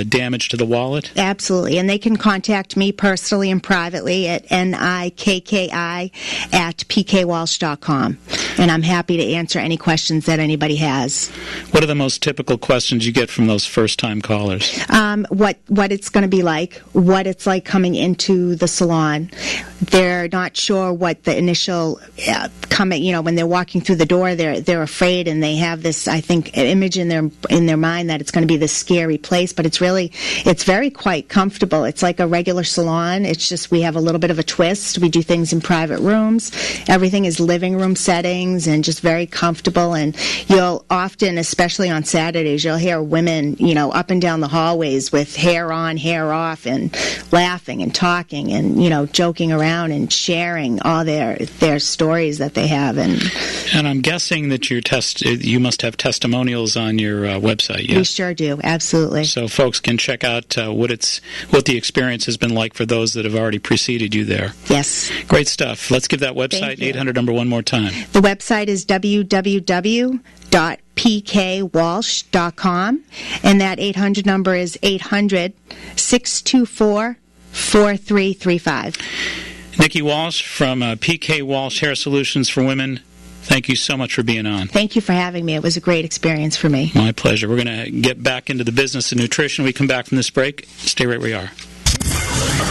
damage to the wallet? Absolutely. And they can contact me personally and privately at nikki@pkwalsh.com. And I'm happy to answer any questions that anybody has. What are the most typical questions you get from those first-time callers? What it's going to be like, what it's like coming into the salon. They're not sure what the initial when they're walking through the door, they're afraid, and they have this, I think, image in their mind that it's going to be this scary place, but it's very quite comfortable. It's like a regular salon. It's just we have a little bit of a twist. We do things in private rooms. Everything is living room settings and just very comfortable. And you'll often, especially on Saturdays, you'll hear women, up and down the hallways with hair on, hair off, and laughing and talking and, joking around and sharing all their stories that they have. And I'm guessing that you must have testimonials on your website, yes? We sure do, absolutely. So folks can check out what the experience has been like for those that have already preceded you there. Yes. Great stuff. Let's give that website, 800 number, one more time. The website is www.pkwalsh.com, and that 800 number is 800-624-4335. Nikki Walsh from PK Walsh Hair Solutions for Women, thank you so much for being on. Thank you for having me. It was a great experience for me. My pleasure. We're going to get back into the business of nutrition when we come back from this break. Stay right where we are.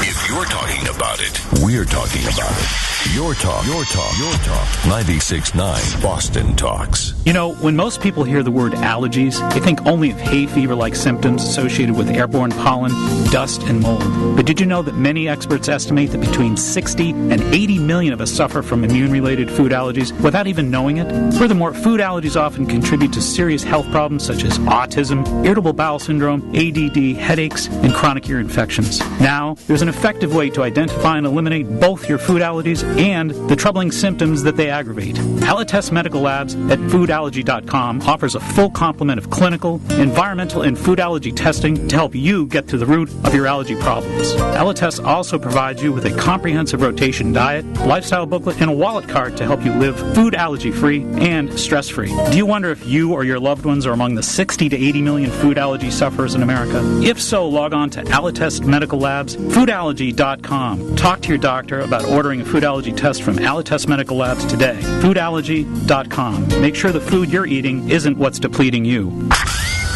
If you're talking about it, we're talking about it. Your talk. 96.9 Boston Talks. When most people hear the word allergies, they think only of hay fever-like symptoms associated with airborne pollen, dust, and mold. But did you know that many experts estimate that between 60 and 80 million of us suffer from immune-related food allergies without even knowing it? Furthermore, food allergies often contribute to serious health problems such as autism, irritable bowel syndrome, ADD, headaches, and chronic ear infections. Now, there's an effective way to identify and eliminate both your food allergies and the troubling symptoms that they aggravate. Alites Medical Labs at foodallergy.com offers a full complement of clinical, environmental, and food allergy testing to help you get to the root of your allergy problems. Alites also provides you with a comprehensive rotation diet, lifestyle booklet, and a wallet card to help you live food allergy-free and stress-free. Do you wonder if you or your loved ones are among the 60 to 80 million food allergy sufferers in America? If so, log on to Alites Medical Labs, foodallergy.com. Talk to your doctor about ordering a food allergy test from Alites Medical Labs today. Foodallergy.com. Make sure the food you're eating isn't what's depleting you.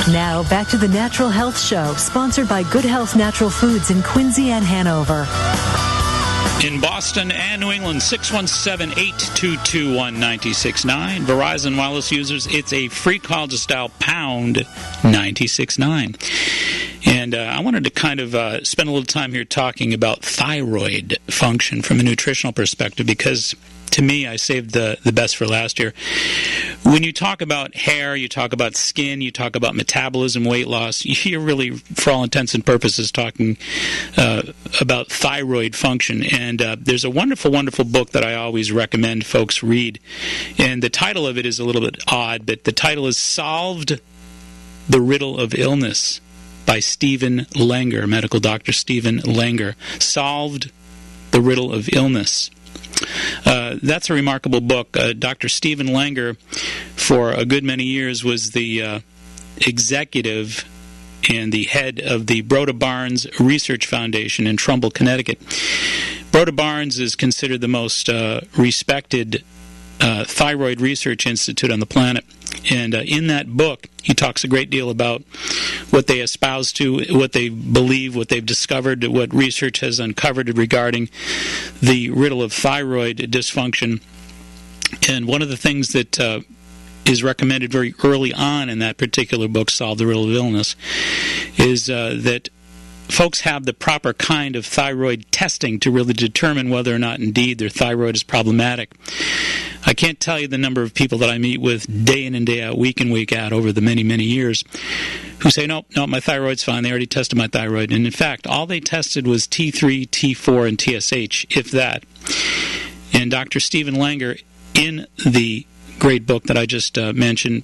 Now, back to the Natural Health Show, sponsored by Good Health Natural Foods in Quincy and Hanover. In Boston and New England, 617-822-1969. Verizon Wireless users, it's a free call. Just dial pound 969. And I wanted to kind of spend a little time here talking about thyroid function from a nutritional perspective, because to me, I saved the best for last year. When you talk about hair, you talk about skin, you talk about metabolism, weight loss, you're really, for all intents and purposes, talking about thyroid function. And there's a wonderful, wonderful book that I always recommend folks read. And the title of it is a little bit odd, but the title is Solved the Riddle of Illness by Stephen Langer, medical doctor Stephen Langer. Solved the Riddle of Illness. That's a remarkable book. Dr. Stephen Langer, for a good many years, was the executive and the head of the Broda Barnes Research Foundation in Trumbull, Connecticut. Broda Barnes is considered the most respected thyroid research institute on the planet. And in that book, he talks a great deal about what they espouse to, what they believe, what they've discovered, what research has uncovered regarding the riddle of thyroid dysfunction. And one of the things that is recommended very early on in that particular book, Solve the Riddle of Illness, is that folks have the proper kind of thyroid testing to really determine whether or not indeed their thyroid is problematic. I can't tell you the number of people that I meet with day in and day out, week in, week out, over the many, many years, who say, no, my thyroid's fine. They already tested my thyroid. And in fact, all they tested was T3, T4, and TSH, if that. And Dr. Stephen Langer, in the great book that I just mentioned,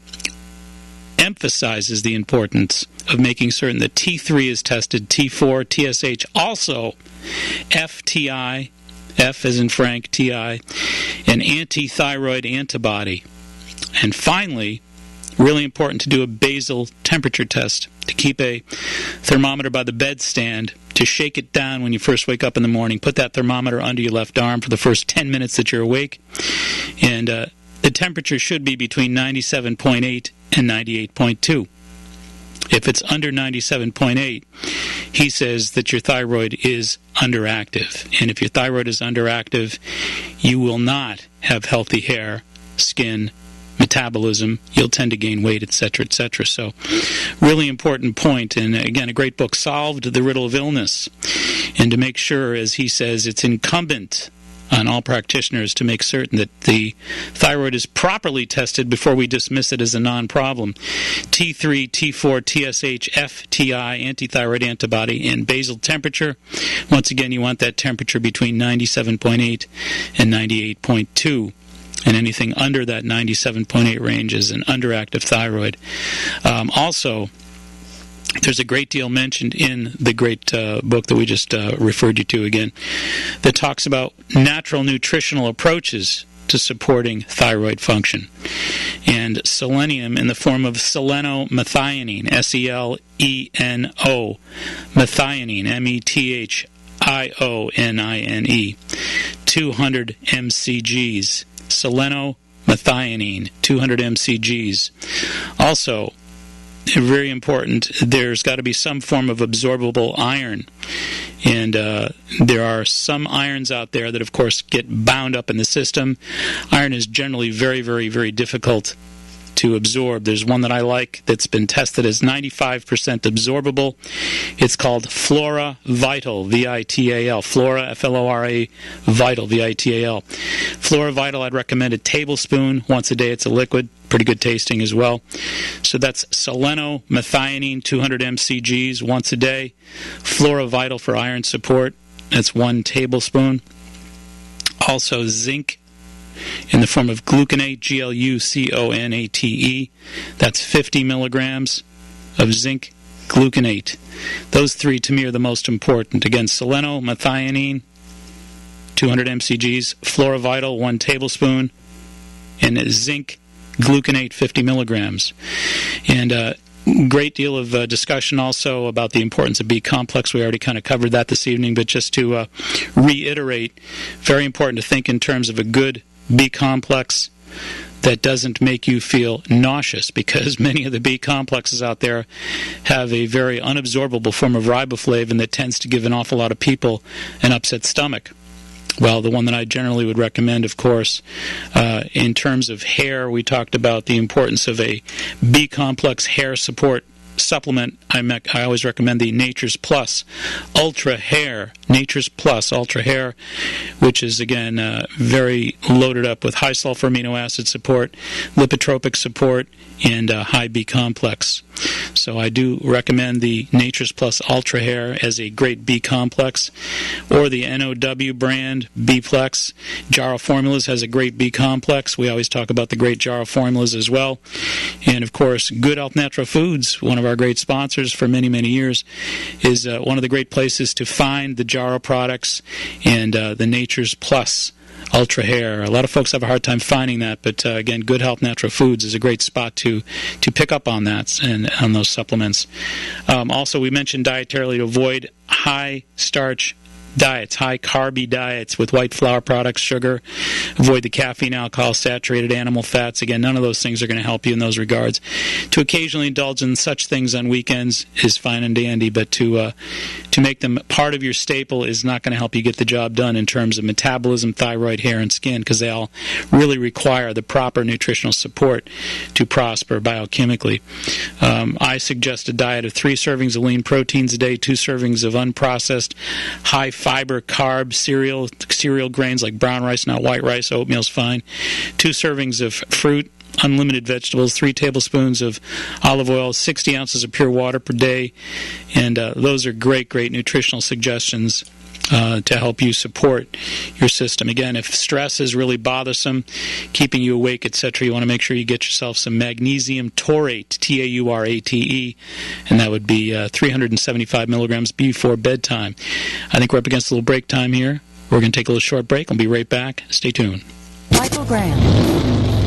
emphasizes the importance of making certain that T3 is tested, T4, TSH, also FTI, F as in Frank, TI, an anti-thyroid antibody. And finally, really important to do a basal temperature test, to keep a thermometer by the bedstand, to shake it down when you first wake up in the morning. Put that thermometer under your left arm for the first 10 minutes that you're awake. And the temperature should be between 97.8 and 98.2. If it's under 97.8, he says that your thyroid is underactive. And if your thyroid is underactive, you will not have healthy hair, skin, metabolism. You'll tend to gain weight, etc., etc. So, really important point. And again, a great book, Solved the Riddle of Illness. And to make sure, as he says, it's incumbent on all practitioners to make certain that the thyroid is properly tested before we dismiss it as a non-problem. T3, T4, TSH, FTI, antithyroid antibody, and basal temperature. Once again, you want that temperature between 97.8 and 98.2. And anything under that 97.8 range is an underactive thyroid. Also, there's a great deal mentioned in the great book that we just referred you to again that talks about natural nutritional approaches to supporting thyroid function. And selenium in the form of selenomethionine, SELENO, methionine, METHIONINE, 200 mcgs. Selenomethionine, 200 mcgs. Also, very important, there's got to be some form of absorbable iron. And there are some irons out there that, of course, get bound up in the system. Iron is generally very, very, very difficult to absorb. There's one that I like that's been tested as 95% absorbable. It's called Flora Vital, V-I-T-A-L. Flora, F-L-O-R-A, Vital, V-I-T-A-L. Flora Vital, I'd recommend a tablespoon once a day. It's a liquid, pretty good tasting as well. So that's selenomethionine, 200 mcgs once a day. Flora Vital for iron support, that's 1 tablespoon. Also zinc in the form of gluconate, Gluconate. That's 50 milligrams of zinc gluconate. Those three, to me, are the most important. Again, selenomethionine, 200 mcgs, Flora-Vital, 1 tablespoon, and zinc gluconate, 50 milligrams. And great deal of discussion also about the importance of B-complex. We already kind of covered that this evening, but just to reiterate, very important to think in terms of a good B-complex that doesn't make you feel nauseous, because many of the B-complexes out there have a very unabsorbable form of riboflavin that tends to give an awful lot of people an upset stomach. Well, the one that I generally would recommend, of course, in terms of hair, we talked about the importance of a B-complex hair support supplement. I always recommend the Nature's Plus Ultra Hair. Nature's Plus Ultra Hair, which is, again, very loaded up with high sulfur amino acid support, lipotropic support, and high B-complex. So I do recommend the Nature's Plus Ultra Hair as a great B-complex, or the NOW brand B-Plex. Jarrow Formulas has a great B-complex. We always talk about the great Jarrow Formulas as well. And, of course, Good Health Natural Foods, one of our great sponsors for many, many years, is one of the great places to find the Jarrow products and the Nature's Plus Ultra Hair. A lot of folks have a hard time finding that, but again, Good Health Natural Foods is a great spot to pick up on that and on those supplements. Also, we mentioned dietarily to avoid high-starch diets, high-carby diets with white flour products, sugar. Avoid the caffeine, alcohol, saturated animal fats. Again, none of those things are going to help you in those regards. To occasionally indulge in such things on weekends is fine and dandy, but to make them part of your staple is not going to help you get the job done in terms of metabolism, thyroid, hair, and skin, because they all really require the proper nutritional support to prosper biochemically. I suggest a diet of 3 servings of lean proteins a day, 2 servings of unprocessed, high-fiber carb cereal grains like brown rice, not white rice. Oatmeal's fine. 2 servings of fruit, unlimited vegetables, 3 tablespoons of olive oil, 60 ounces of pure water per day. And those are great nutritional suggestions to help you support your system. Again, if stress is really bothersome, keeping you awake, etc., you want to make sure you get yourself some magnesium taurate, Taurate, and that would be 375 milligrams before bedtime. I think we're up against a little break time here. We're going to take a little short break. I'll be right back. Stay tuned. Michael Graham.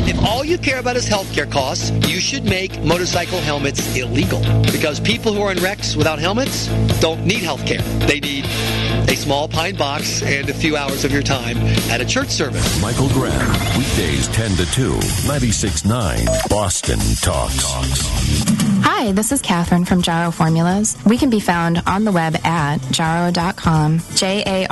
If all you care about is healthcare costs, you should make motorcycle helmets illegal. Because people who are in wrecks without helmets don't need healthcare. They need a small pine box and a few hours of your time at a church service. Michael Graham, weekdays 10 to 2, 96.9, Boston Talks. Hi, this is Catherine from Jarrow Formulas. We can be found on the web at jarrow.com, JARROW.com.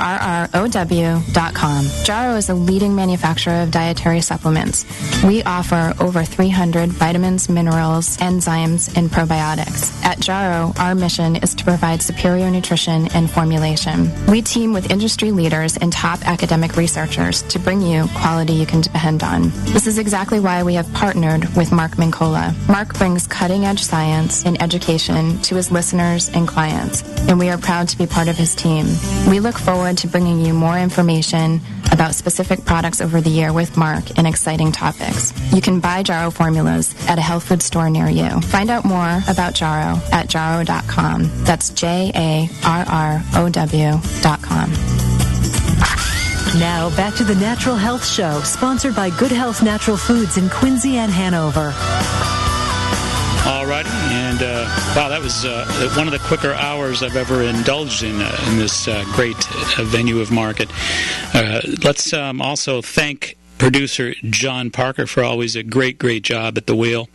Jarrow is a leading manufacturer of dietary supplements. We offer over 300 vitamins, minerals, enzymes, and probiotics. At Jarrow, our mission is to provide superior nutrition and formulation. We team with industry leaders and top academic researchers to bring you quality you can depend on. This is exactly why we have partnered with Mark Mincolla. Mark brings cutting-edge science and education to his listeners and clients, and we are proud to be part of his team. We look forward to bringing you more information about specific products over the year with Mark and exciting topics. You can buy Jarrow Formulas at a health food store near you. Find out more about Jarrow at jarrow.com. That's JARROW.com. Now, back to the Natural Health Show, sponsored by Good Health Natural Foods in Quincy and Hanover. All righty, and wow, that was one of the quicker hours I've ever indulged in this great venue of market. Let's also thank producer John Parker for always a great job at the wheel.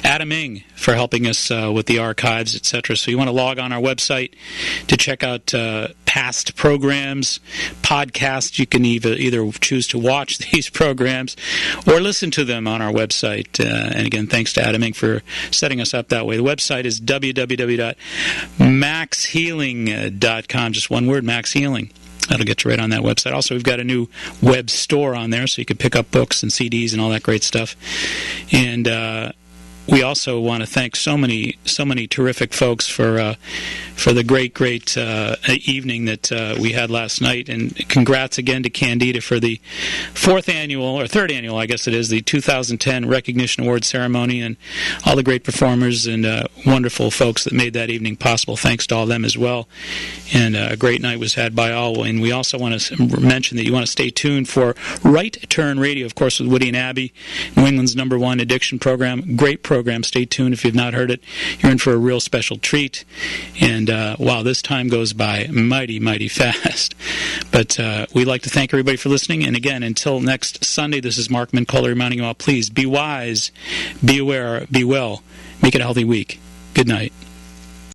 Adam Ing for helping us with the archives, etc. So you want to log on our website to check out past programs, podcasts. You can either choose to watch these programs or listen to them on our website. And again, thanks to Adam Ing for setting us up that way. The website is www.maxhealing.com. Just one word, Max Healing. That'll get you right on that website. Also, we've got a new web store on there, so you can pick up books and CDs and all that great stuff. And we also want to thank so many terrific folks for the great evening that we had last night. And congrats again to Candida for the third annual, I guess it is, the 2010 Recognition Award ceremony, and all the great performers and wonderful folks that made that evening possible. Thanks to all of them as well. And a great night was had by all. And we also want to mention that you want to stay tuned for Right Turn Radio, of course, with Woody and Abby, New England's #1 addiction program. Great program. Stay tuned if you've not heard it. You're in for a real special treat. And wow, this time goes by mighty fast. But we'd like to thank everybody for listening. And again, until next Sunday, this is Mark Mincolla reminding you all, please be wise, be aware, be well. Make it a healthy week. Good night.